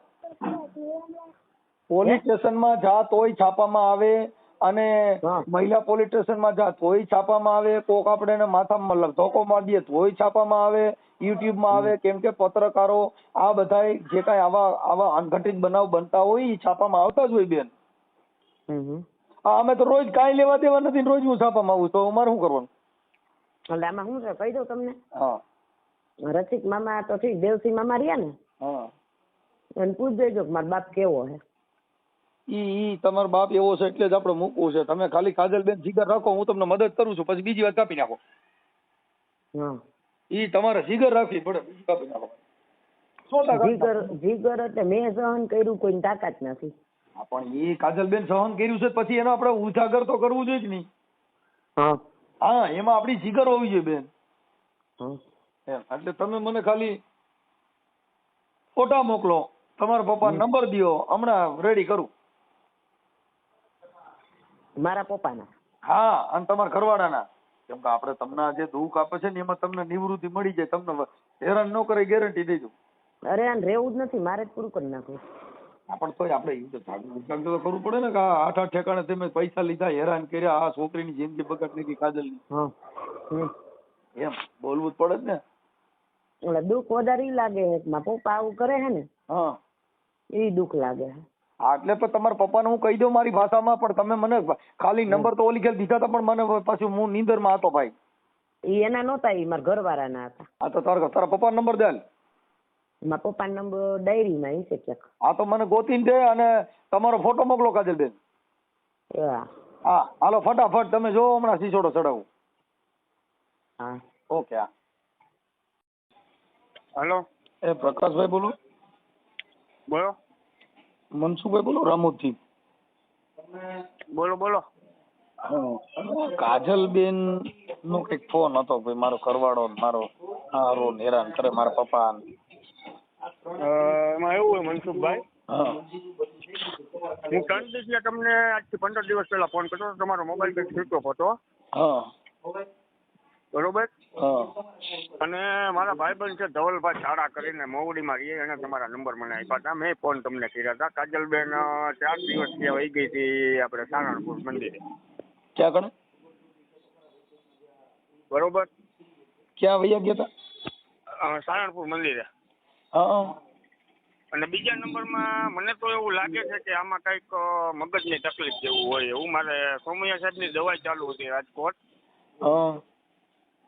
પોલીસ સ્ટેશનમાં જા તોય છાપામાં આવે અને હા. મહિલા પોલીસ સ્ટેશનમાં જા તોય છાપામાં આવે, કોક આપણે એને માથામાં ધોકો મારી દે તોય છાપામાં આવે, યુટ્યુબમાં આવે. કેમ કે પત્રકારો આ બધાય જે કાંઈ આવા અનઘટિત બનાવ બનતા હોય એ છાપામાં આવતા જ હોય બેન. અમે તો રોજ કાંઈ લેવા દેવા નથી, રોજ હું છાપામાં આવું, તો અમારે શું કરવાનું? એટલે આમાં શું છે કહી દઉં તમને. હા. રસિક મામા તો ઠીક, દેવસિંહ મામા રહ્યા ને, હા. એને પૂછ દેજો કે મારો બાપ કેવો છે. ઈ તમારો બાપ એવો છે એટલે જ આપણે મૂકવું છે. તમે ખાલી કાજલબેન જીગર રાખો, હું તમને મદદ કરું છું, પછી બીજી વાત કાપી નાખો. હા. ઈ તમારે જીગર રાખવી પડે, બીજી કાપી નાખો. જીગર એટલે મેં સહન કર્યું, કોઈની તાકાત નથી. હા, પણ ઈ કાજલબેન સહન કર્યું છે પછી એનો આપણે ઉજાગર તો કરવું જોઈએ જ નહીં. હા. હા, એમાં આપણી જીગર હોવી જોઈએ બેન. હા. એટલે તમે મને ખાલી ફોટા મોકલો, તમારા પપ્પા નંબર દો, હમણાં રેડી કરું. મારા પપ્પાના? હા, અને તમારા ઘરવાળાના. કેમ કે આપણે તમને જે દુઃખ આપે છે ને એમાં તમને નિવૃત્તિ મળી જાય, તમને હેરાન ન કરે, ગેરંટી દેજો. અરે આને રહેવું જ નથી, મારે જ પૂરું કરી નાખવું. પણ તોય આપણે તો કરવું પડે ને કે આ 8 ઠેકાણે તમે પૈસા લીધા, હેરાન કર્યા, આ છોકરીની જિંદગી બગાડ નાખી કાજલની. એમ બોલવું જ પડે જ ને. એટલે દુઃખ વધારે ઈ લાગે છે મારા પપ્પા આવું કરે છે ને. હા, એ દુઃખ લાગે છે. હા, એટલે તો તમારા પપ્પાને હું કહી દઉં મારી ભાષામાં, પણ તમે મને ખાલી નંબર તો ઓલી ખેલ દીધા હતા, પણ મને પાછું હું નીંદરમાં હતો ભાઈ. ઈ એના નહોતા, ઈ મારા ઘરવાળાના હતા. હા, તો તારા પપ્પાનો નંબર દે. મારા પપ્પાનો નંબર ડાયરીમાં હશે ક્યાંક. હા, તો મને ગોતીને દે અને તમારો ફોટો મોકલો કાજલબેન. હા, હાલો ફટાફટ તમે જો, હમણાં સિસોડો ચડાવું. હા, ઓકે. હા. હેલો, એ પ્રકાશભાઈ બોલો. બોલો. મનસુખભાઈ બોલો, રામોદથી. બોલો બોલો. કાજલબેન નો કઈક ફોન હતો ભાઈ, મારો ઘરવાળો મારો હારો હેરાન કરે મારા પપ્પા. એમાં એવું હોય મનસુખભાઈ, હા. હું 3 દિવસ તમને આજથી 15 દિવસ પહેલા ફોન કર્યો, તમારો મોબાઈલ કંઈક સ્વિચ ઓફ હતો. હા. બરોબર. હા. અને મારા ભાઈબંધ છે ધવલભાઈ શાળા કરીને મોવડીમાં રહીએ, એને તમારા નંબર મને આપ્યા હતા, મેં ફોન તમને કર્યા હતા. કાજલબેન 4 દિવસ ત્યાં વહી ગઈ હતી આપણે સારણપુર મંદિરે. ક્યાં કણે? બરોબર. ક્યાં વૈયા ગયા હતા? સારણપુર મંદિરે. હા. અને બીજા નંબરમાં મને તો એવું લાગે છે કે આમાં કંઈક મગજની તકલીફ જેવું હોય એવું. મારે સોમૈયા સાહેબની દવાઈ ચાલુ હતી રાજકોટ. હા.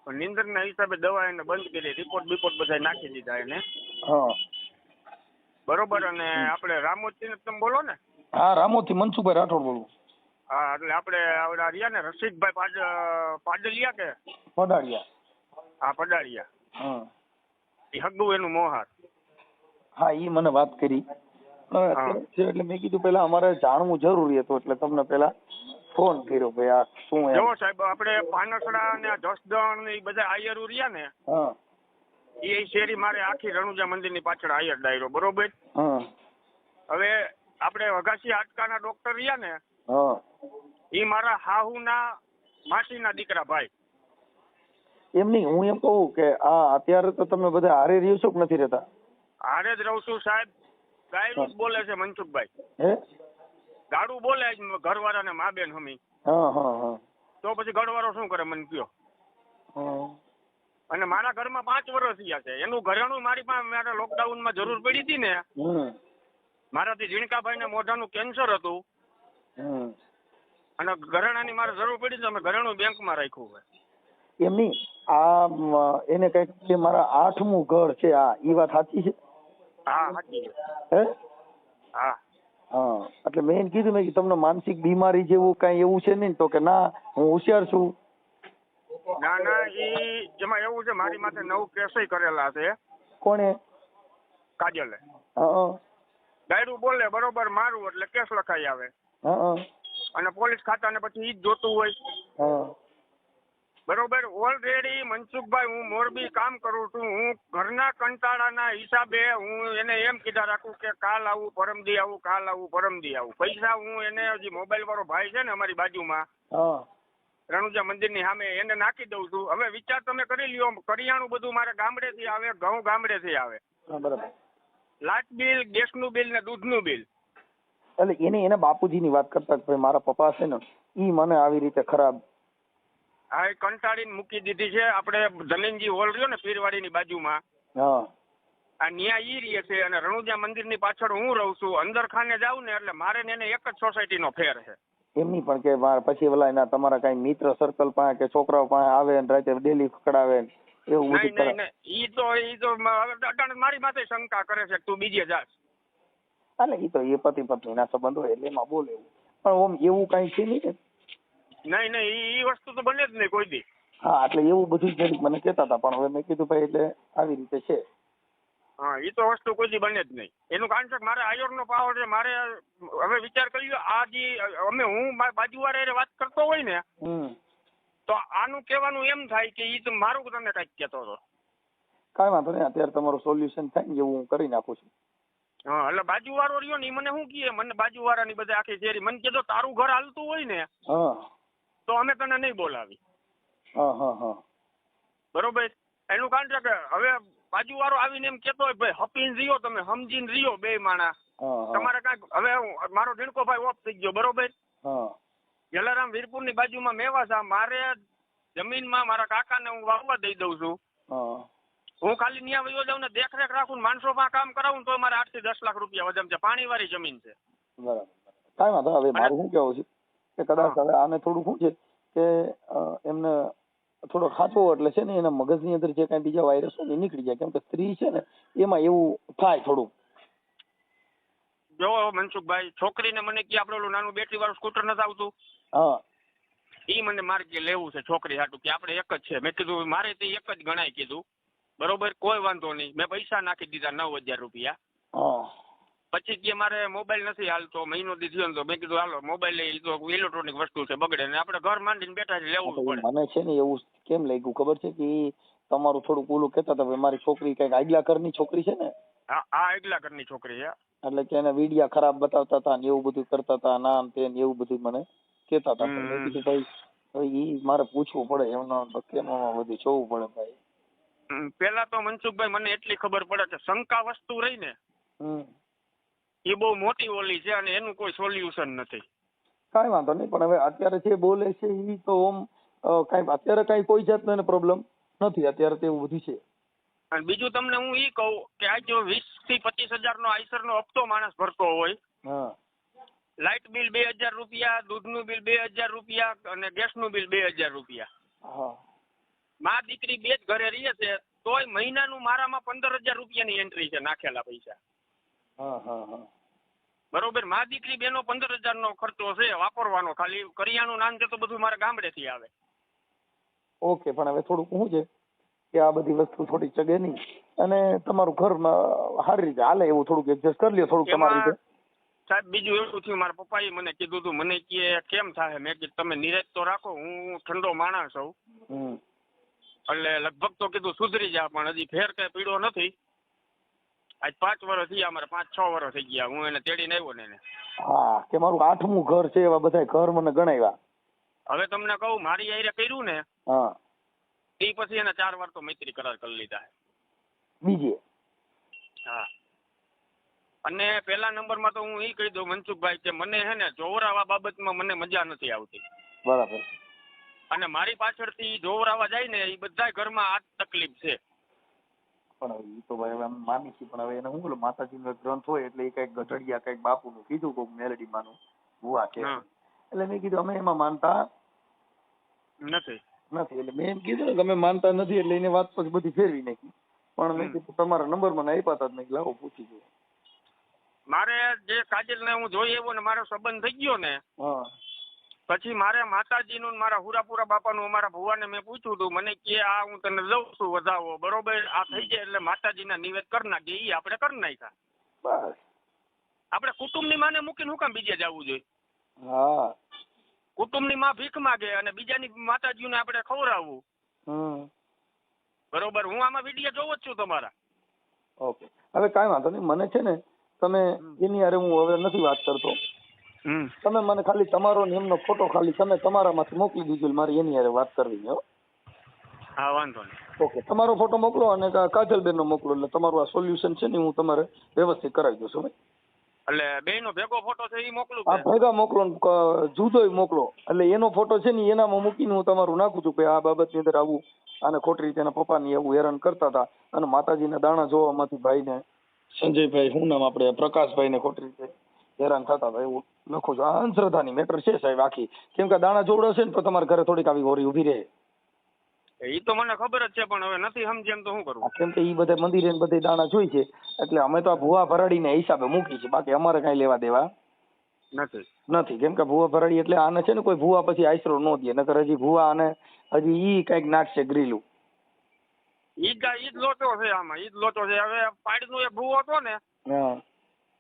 નીંદરના હિસાબે દવા એને બંધ કરી, રિપોર્ટ બધા નાખી દીધા એને. હા. બરોબર. અને આપણે રામોદથી તમે બોલો ને? હા, રામોદથી મનસુખભાઈ રાઠોડ બોલું. હા, એટલે આપણે આવડા રહ્યા ને રસિકભાઈ પાડલિયા કે પડાળિયા. હા, પડાળિયા. હા. એ હગું એનું મોહાર. હા, ઈ મને વાત કરી. એટલે મેં કીધું પેલા અમારે જાણવું જરૂરી હતું, એટલે તમને પેલા ફોન કર્યો ભાઈ. આ શું એમ? જો સાહેબ, આપણે પાનસડા ને જસદણ ને એ બધા આયરો રહ્યા ને, હા, એ શેરી મારે આખી રણુજા મંદિરની પાછળ આયર ડાયરો. બરોબર. હા. હવે આપણે વઘાસી હાડકાના ડોક્ટર રહ્યા ને, હા, એ મારા હાહુના માસીના દીકરા ભાઈ. એમ નહીં, હું એમ કહું કે આ અત્યારે તો તમે બધા હારે રહ્યો છો કે નથી રહેતા? હારે જ રહું છું સાહેબ. ગાયરું જ બોલે છે મનસુખભાઈ. હે? ગાડું બોલે ઘરવાળા ને મા બેન હમી. હા, હા, હા. તો પછી ઘરવાળો શું કરે મને કયો? અને મારા ઘરમાં 5 વર્ષ થયા છે. એનું ઘરેણું મારી પાસે મારા લોકડાઉનમાં જરૂર પડી હતી ને, મારાથી ઝીણકાભાઈ ને મોઢાનું કેન્સર હતું, અને ઘરેણાની મારે જરૂર પડી તો અમે ઘરેણું બેંકમાં રાખ્યું હોય. એમ નહીં, આ એને કઈક મારા 8મું ઘર છે, આ ઈ વાત સાચી છે? હા, સાચી છે. હે? હા. હા, એટલે મેં કીધું મેં તમને માનસિક બીમારી જેવું કઈ એવું છે નહીં? તો કે ના, હું હોશિયાર છું. ના ના, એમાં એવું છે, મારી માથે 9 કેસ કરેલા છે. કોણે? કાજલે. હા. ગાયરું બોલે બરોબર, મારું એટલે કેસ લખાઈ આવે. હા. અને પોલીસ ખાતાને પછી ઈ જ જોતું હોય. હા. બરોબર. ઓલરેડી મનસુખભાઈ, હું મોરબી કામ કરું છું. હું ઘરના કંટાળાના હિસાબે હું એને એમ કીધા રાખું કે કાલ આવું, પરમદી આવું, કાલ આવું, પરમદી આવું. પૈસા હું એને, જે મોબાઈલ વાળો ભાઈ છે ને અમારી બાજુમાં, રણુજા મંદિરની સામે, એને નાખી દઉં છું. હવે વિચાર તમે કરી લ્યો, કરિયાણું બધું મારે ગામડેથી આવે, ઘઉં ગામડેથી આવે, બરાબર, લાઇટ બિલ, ગેસનું બિલ ને દૂધનું બિલ. એટલે એના બાપુજીની વાત કરતા કે ભાઈ મારા પપ્પા છે ને ઈ મને આવી રીતે ખરાબ. હા, એ કંટાળીને મૂકી દીધી છે. આપણે ધનંજી હોલ રહ્યો ને પીરવાડીની બાજુમાં, હા, આ ન્યા ઈ રહે છે અને રણુજા મંદિરની પાછળ હું રહું છું. અંદર ખાને જાઉં ને એટલે મારે ને એને એક જ સોસાયટીનો ફેર છે. એમની પણ કે પછી ઓલા એના તમારા કઈ મિત્ર સર્કલ પાસે કે છોકરાઓ પાસે આવે ને રાતે ડેલી ખકડાવે એવું બધું કરે? નહીં, ઈ તો અટાણે મારી માથે શંકા કરે છે કે તું બીજે જાસ. એટલે ઈ તો એ પતિ પત્ની ના સંબંધ હોય એટલે એમાં બોલે એવું, પણ ઓમ એવું કઈ છે નહીં ને. નહીં, ઈ વસ્તુ તો બને જ નહીં કોઈ દી. હા, એટલે એવું બધું જ મને કહેતા હતા, પણ હવે મેં કીધું ભાઈ એટલે આવી રીતે છે. હા, ઈ તો વસ્તુ કોઈ દી બને જ નહીં. એનું કારણ છે કે મારે આયોરનો પાવર છે. મારે હવે વિચાર કર્યો, આ જે હું બાજુવાળા વાત કરતો હોય ને તો આનું કહેવાનું એમ થાય કે ઈ તો મારું તને કઈક કહેતો હતો. કાંઈ વાંધો નહીં, અત્યારે તમારું સોલ્યુશન થાય ને એવું હું કરી નાખું છું. હા, એટલે બાજુવાળો રહ્યો ને મને શું કહે, મને બાજુવાળાની બધા આખી શેરી મને કીધું તારું ઘર હાલતું હોય ને તો અમે તને નહીં બોલાવી. બરોબર. એનું કારણ છે કે હવે બાજુવાળો આવીને એમ કેતો હોય ભાઈ હપીને રહ્યો, તમે સમજીને રહ્યો બે માણા. તમારે કાંઈક હવે મારો ઢીણકો ભાઈ ઓફ થઈ ગયો, બરોબર. જલારામ વીરપુરની બાજુમાં મેવાસા, મારે જમીનમાં મારા કાકાને હું વાવવા દઈ દઉં છું. હું ખાલી ન્યા વયો જાઉં ને દેખરેખ રાખું ને માણસો પાસે કામ કરાવું તો મારે 8 થી 10 લાખ રૂપિયા વધે છે. પાણીવાળી જમીન છે. બરાબર. કાંઈ વાંધો. હવે મારું શું કહેવું છે કે કદાચ હવે આને થોડું શું છે કે એમને થોડો ખાતો એટલે છે ને એના મગજની અંદર જે કાંઈ બીજા વાયરસ હોય એ નીકળી જાય, કેમ કે સ્ત્રી છે ને એમાં એવું થાય થોડું. જો મનસુખભાઈ, છોકરીને મને કે આપણે ઓલું નાનું બેટરી વાળું સ્કૂટર નથી આવતું, ઈ મને મારે કે લેવું છે છોકરી હાટું, કે આપણે એક જ છે. મેં કીધું મારે તે એક જ ગણાય કીધું. બરોબર, કોઈ વાંધો નહીં. મેં પૈસા નાખી દીધા 9,000 રૂપિયા. પછી કે મારે મોબાઈલ નથી હાલતો, મહિનો દી થયો તો મેં કીધું હાલો મોબાઈલ લઈ, તો ઇલેક્ટ્રોનિક વસ્તુ છે, બગડે ને આપણે ઘર માંડીને બેઠા છે, લેવું પડે. મને છે ને એવું કેમ લાગ્યું ખબર છે કે તમારું થોડુંક ઓલું કહેતા હતા મારી છોકરી કઈક આગલા ઘરની છોકરી છે ને. હા, આગલા ઘરની છોકરી છે. એટલે કે એને વિડિયા ખરાબ બતાવતા હતા ને એવું બધું કરતા હતા, નામ તે એવું બધું મને કહેતા હતા. મેં કીધું ભાઈ હવે ઈ મારે પૂછવું પડે, એમનો કેમ બધું જોવું પડે ભાઈ. પેલા તો મનસુખભાઈ મને એટલી ખબર પડે કે શંકા વસ્તુ રહી ને એ બહુ મોટી ઓલી છે અને એનું કોઈ સોલ્યુશન નથી. કાંઈ વાંધો નહીં, પણ હવે અત્યારે જે બોલે છે એ તો ઓમ કાંઈ અત્યારે કાંઈ કોઈ જાતનો એને પ્રોબ્લેમ નથી અત્યારે, તો એવું બધું છે. અને બીજું તમને હું ઈ કહું કે આ જો 20 થી 25,000 નો આઈસરનો હપ્તો માણસ ભરતો હોય, લાઇટ બિલ 2,000 રૂપિયા, દૂધનું બિલ 2,000 રૂપિયા અને ગેસનું બિલ 2,000 રૂપિયા, માં દીકરી બે જ ઘરે રહીએ છે, તોય મહિનાનું મારામાં 15,000 રૂપિયાની એન્ટ્રી છે નાખેલા પૈસા. બરોબર, માં દીકરી બેનો 15,000 નો ખર્ચો છે વાપરવાનો, ખાલી કરિયાણું નામ છે તો બધું મારા ગામડેથી આવે. ઓકે, પણ હવે થોડુંક શું છે કે આ બધી વસ્તુ થોડી ચગે નહીં અને તમારું ઘરમાં સારી રીતે હાલે એવું થોડુંક એડજસ્ટ કરી લ્યો થોડુંક તમારી રીતે. સાહેબ બીજું એવું થયું, મારા પપ્પાએ મને કીધું હતું, મને કે કેમ થાય, મેં કીધું તમે નિરાશ તો રાખો, હું ઠંડો માણસ છું એટલે લગભગ તો કીધું સુધરી જા, પણ હજી ફેર કઈ પીડો નથી. આજ 5 વર્ષ થયા, અમારે 5-6 વર્ષ થઈ ગયા હું એને તેડીને આવ્યો ને એને. હા, કે મારું 8મું ઘર છે, એવા બધા ઘર મને ગણાવ્યા. હવે તમને કહું, મારી આયરે કર્યું ને એ પછી એને 4 વાર તો મૈત્રી કરાર કરી લીધા બીજે. હા, અને પેલા નંબરમાં તો હું એ કહી દઉં મનસુખભાઈ કે મને હે ને જોવરાવા બાબતમાં મને મજા નથી આવતી. બરાબર. અને મારી પાછળથી જોવરાવા જાય ને એ બધા ઘરમાં આ તકલીફ છે. પણ એ તો ભાઈ હવે અમે માની છીએ, પણ હવે એને શું બોલો માતાજીનો ગ્રંથ હોય એટલે એ કઈક ગઢડિયા કઈક બાપુનું કીધું કોઈક મેલડી માનું ભુવા છે, એટલે મેં કીધું અમે એમાં માનતા નથી. એટલે મેં એમ કીધું ને કે અમે માનતા નથી, એટલે એને વાત પછી બધી ફેરવી નાખી. પણ મેં કીધું તમારા નંબર મને આપ્યા હતા, મેં લાવો પૂછી જોઉં. મારે જે કાજલ ને હું જોઈ આવ્યો ને મારો સંબંધ થઈ ગયો ને પછી મારે માતાજીનું મારા હુરાપુરા બાપાનું અમારા ભુવાને મેં પૂછ્યું હતું, મને કે આ હું તને લઉં છું વધાવો, બરોબર, આ થઈ જાય એટલે માતાજીના નિવેદ કરી નાખીએ. ઈ આપણે કરી નાખ્યા. બસ આપણે કુટુંબની માને મૂકીને હું કામ બીજે જવું જોઈએ? હા, કુટુંબની માં ભીખ માગે અને બીજાની માતાજીને આપણે ખવડાવવું. બરોબર, હું આમાં વિડીયો જોવો જ છું તમારા. ઓકે, હવે કાંઈ વાંધો નહીં, મને છે ને તમે એની હારે હું હવે નથી વાત કરતો, તમે મને ખાલી તમારો ને એમનો ફોટો ખાલી તમે તમારામાંથી મોકલી દીધો, મારે એની હારે વાત કરવી છે. હા, વાંધો નહીં. ઓકે, તમારો ફોટો મોકલો અને કાજલબેન નો મોકલો, એટલે તમારું આ સોલ્યુશન છે ને હું તમારે વ્યવસ્થિત કરાવી દઉં છું. એટલે બેયનો ભેગો ફોટો છે એ મોકલું આ કે ભેગા મોકલો ને જુદોય મોકલો, એટલે એનો ફોટો છે ને એનામાં મૂકીને હું તમારું નાખું છું કે આ બાબતની અંદર આવું આને ખોટી રીતે એના પપ્પાની એવું હેરાન કરતા હતા અને માતાજીના દાણા જોવામાંથી ભાઈને સંજયભાઈ શું નામ આપણે પ્રકાશભાઈને ખોટી રીતે હેરાન થતા હતા એવું લખું છું. આ અંધશ્રદ્ધાની મેટર છે સાહેબ આખી, કેમ કે દાણા જોવડો છે ને તો તમારા ઘરે થોડીક આવી હોરી ઊભી રહે. એ તો મને ખબર જ છે પણ હવે નથી સમજે એમ તો શું કરવું. કેમ કે એ બધા મંદિરે બધે દાણા જોઈ છે એટલે અમે તો આ ભૂવા ભરાડીને હિસાબે મૂકી છે, બાકી અમારે કઈ લેવા દેવા નથી. કેમ કે ભૂવા ભરાડી એટલે આને છે ને કોઈ ભૂવા પછી આશરો ન દે, નકર હજી ભૂવા આને હજી ઈ કઈક નાખશે ગ્રીલું. ઈ જ લોચો છે આમાં, ઈ જ લોચો છે. હવે પાડીનો એક ભૂવો હતો ને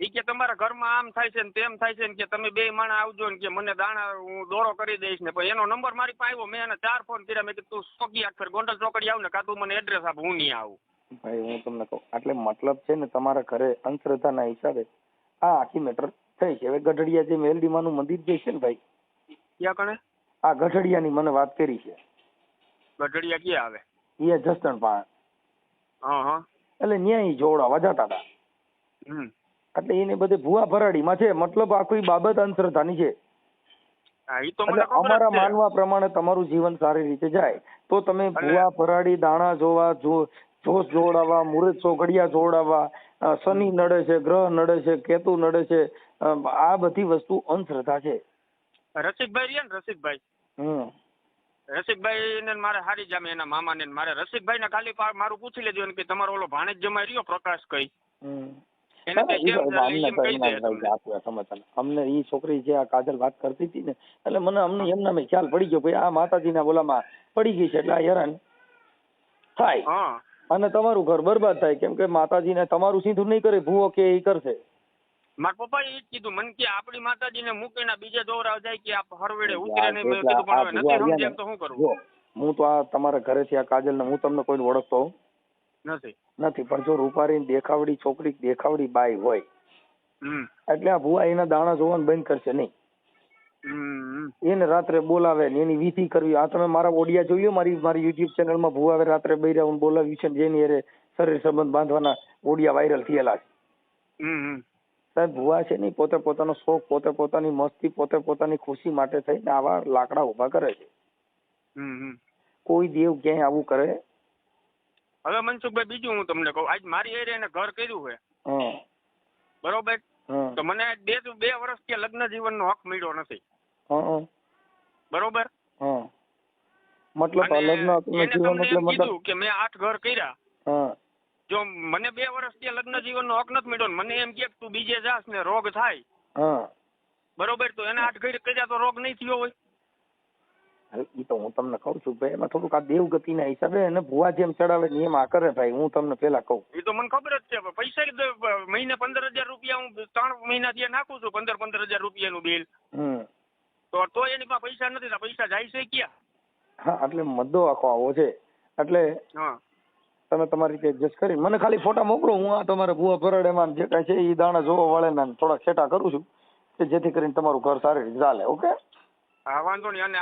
ઈ કે તમારા ઘરમાં આમ થાય છે ને તેમ થાય છે ને કે તમે બે માણસ આવજો ને કે મને દાણા હું દોરો કરી દઈશ ને. પછી એનો નંબર મારી પાસે આવ્યો, મેં એને 4 ફોન કર્યા. મેં કીધું તું ચોકી આખર ગોંડલ ચોકડી આવ ને કાં તું મને એડ્રેસ આપ, હું નહીં આવું. ભાઈ હું તમને કહું એટલે મતલબ છે ને તમારા ઘરે અંધશ્રદ્ધાના હિસાબે આ આખી મેટર થઈ છે. હવે ગઢડિયા જે મેલડીમાનું મંદિર જે છે ને ભાઈ, ક્યાં કણે આ ગઢડિયાની મને વાત કરી છે. ગઢડિયા ક્યાં આવે? એ જસદણ પાસે. હા એટલે ન્યાય જોડાવા જતા હતા. એટલે એને બધે ભૂવા ભરાડીમાં છે, મતલબ આખી બાબત અંધશ્રદ્ધાની છે. એટલે અમારા માનવા પ્રમાણે તમારું જીવન સારી રીતે જાય તો તમે ભૂવા ભરાડી દાણા જોવા, જોશ જોડાવા, મુહૂર્ત ચોઘડિયા જોડાવા, શનિ નડે છે, ગ્રહ નડે છે, કેતુ નડે છે, આ બધી વસ્તુ અંધશ્રદ્ધા છે. રસિકભાઈ રહ્યા ને રસિકભાઈ ને મારે હારી જામે એના મામા ને મારે રસિકભાઈ ને ખાલી મારું પૂછી લેજો કે તમારો ઓલો ભાણેજ જમાઈ રહ્યો પ્રકાશ કઈ અમને ઈ છોકરી જે આ કાજલ વાત કરતી હતી ને એટલે અમને એમના મેં ખ્યાલ પડી ગયો ભાઈ આ માતાજીના બોલામાં પડી ગઈ છે એટલે આ હેરાન થાય અને તમારું ઘર બરબાદ થાય. કેમ કે માતાજીને તમારું સીધું નહીં કરે, ભૂવો કે એ કરશે. મારા પપ્પા એ જ કીધું મને કે આપણી માતાજીને મૂકીને બીજે દોરાવ જાય કે આ હરવેડે ઉતરે નહીં. મેં કીધું પણ હવે નથી સમજે એમ તો શું કરવું. હું તો આ તમારા ઘરેથી આ કાજલ ને હું તમને કોઈ ઓળખતો નથી પણ જો રૂપારી દેખાવડી છોકરી દેખાવડી બાઈ હોય એટલે આ ભૂવા એના દાણા જોવાનું બંધ કરશે નહીં. એને રાત્રે બોલાવે ને એની વિધિ કરવી. આ તમે મારા ઓડિયા જોયો મારી યુટ્યુબ ચેનલમાં ભૂવા રાત્રે બૈરા બોલાવ્યું છે જેની અરે શરીર સંબંધ બાંધવાના ઓડિયા વાયરલ થયેલા છે. સાહેબ ભૂવા છે નહીં પોતે પોતાનો શોખ, પોતે પોતાની મસ્તી, પોતે પોતાની ખુશી માટે થઈને આવા લાકડા ઉભા કરે છે. કોઈ દેવ ક્યાંય આવું કરે? હવે મનસુખભાઈ બીજું હું તમને કહું, આજ મારી એરિયા ઘર કર્યું છે બરોબર, તો મને 2 વર્ષ કે લગ્ન જીવનનો હક મળ્યો નથી બરોબર. મતલબ કીધું કે મેં 8 ઘર કર્યા, જો મને 2 વર્ષ કે લગ્ન જીવનનો હક નથી મળ્યો, મને એમ કે તું બીજે જાસ ને રોગ થાય બરોબર, તો એને 8 ઘર કર્યા તો રોગ નહીં થયો હોય. એ તો હું તમને કઉ છું ભાઈ એમાં થોડુંક આ દેવગતિ ના હિસાબે એને ભૂવા જેમ ચડાવે ને એમ આ કરે ભાઈ. હું તમને પેલા કહું એ તો મને ખબર જ છે. પૈસા મહિને 15,000 રૂપિયા હું 3 મહિનાથી નાખું છું, 15,000 રૂપિયાનું બિલ, તો એની પાસે પૈસા નથી. પૈસા જાય છે ક્યાં? હા એટલે મદ્દો આખો આવો છે. એટલે તમે તમારી રીતે એડજસ્ટ કરી મને ખાલી ફોટા મોકલો. હું આ તમારે ભૂવા ભરાડેમાં જે કાંઈ છે એ દાણા જોવા વાળાને થોડાક સેટા કરું છું કે જેથી કરીને તમારું ઘર સારી રીતે ચાલે. ઓકે હા વાંધો નહીં. અને